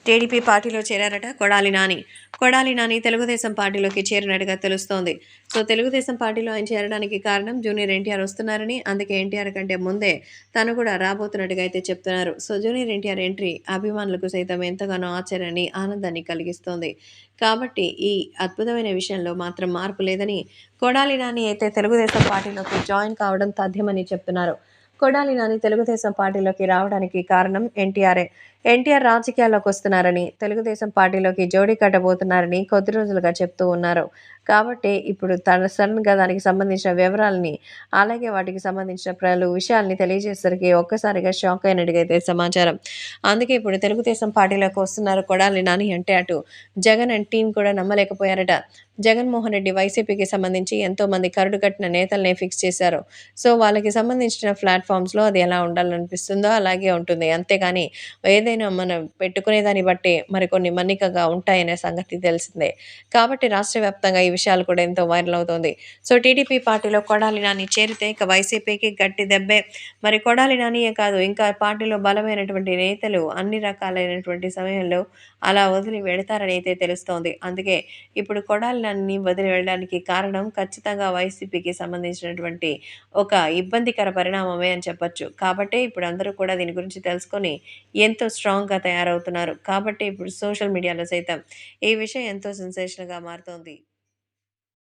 TDP పార్టీలో చేరారట కొడాలి నాని. కొడాలి నాని తెలుగుదేశం పార్టీలోకి చేరినట్టుగా తెలుస్తోంది. సో, తెలుగుదేశం పార్టీలో ఆయన చేరడానికి కారణం జూనియర్ ఎన్టీఆర్ వస్తున్నారని, అందుకే ఎన్టీఆర్ కంటే ముందే తను కూడా రాబోతున్నట్టుగా అయితే చెప్తున్నారు. సో, జూనియర్ ఎన్టీఆర్ ఎంట్రీ అభిమానులకు సైతం ఎంతగానో ఆశ్చర్యాన్ని, ఆనందాన్ని కలిగిస్తోంది. కాబట్టి ఈ అద్భుతమైన విషయంలో మాత్రం మార్పు లేదని కొడాలి నాని అయితే తెలుగుదేశం పార్టీలోకి జాయిన్ కావడం తథ్యమని చెప్తున్నారు. కొడాలి నాని తెలుగుదేశం పార్టీలోకి రావడానికి కారణం ఎన్టీఆరే. ఎన్టీఆర్ రాజకీయాల్లోకి వస్తున్నారని, తెలుగుదేశం పార్టీలోకి జోడీ కట్టబోతున్నారని కొద్ది రోజులుగా చెప్తూ ఉన్నారు. కాబట్టి ఇప్పుడు తన సడన్‌గా దానికి సంబంధించిన వివరాలని, అలాగే వాటికి సంబంధించిన విషయాల్ని తెలియజేసేసరికి ఒక్కసారిగా షాక్ అయినట్టుగా అయితే సమాచారం. అందుకే ఇప్పుడు తెలుగుదేశం పార్టీలోకి వస్తున్నారు కొడాలి నాని అంటే అటు జగన్ అండ్ టీమ్ కూడా నమ్మలేకపోయారట. జగన్మోహన్ రెడ్డి వైసీపీకి సంబంధించి ఎంతోమంది కరడుగట్టిన నేతల్ని ఫిక్స్ చేశారు. సో, వాళ్ళకి సంబంధించిన ప్లాట్‌ఫార్మ్స్‌లో అది ఎలా ఉండాలనిపిస్తుందో అలాగే ఉంటుంది. అంతేగాని ఏదైనా మనం పెట్టుకునే దాన్ని బట్టే మరికొన్ని మన్నికగా ఉంటాయనే సంగతి తెలిసిందే. కాబట్టి రాష్ట్ర వ్యాప్తంగా ఈ విషయాలు కూడా ఎంతో వైరల్ అవుతోంది. సో, టీడీపీ పార్టీలో కొడాలి నాని చేరితే ఇక వైసీపీకి గట్టి దెబ్బే. మరి కొడాలి నానియే కాదు, ఇంకా పార్టీలో బలమైనటువంటి నేతలు అన్ని రకాలైనటువంటి సమయంలో అలా వదిలి వెడతారని అయితే తెలుస్తోంది. అందుకే ఇప్పుడు కొడాలి నానిని వదిలి వెళ్ళడానికి కారణం ఖచ్చితంగా వైసీపీకి సంబంధించినటువంటి ఒక ఇబ్బందికర పరిణామమే అని చెప్పొచ్చు. కాబట్టే ఇప్పుడు అందరూ కూడా దీని గురించి తెలుసుకొని ఎంతో స్ట్రాంగ్‌గా తయారవుతున్నారు. కాబట్టి ఇప్పుడు సోషల్ మీడియాలో సైతం ఈ విషయం ఎంతో సెన్సేషన్‌గా మారుతోంది.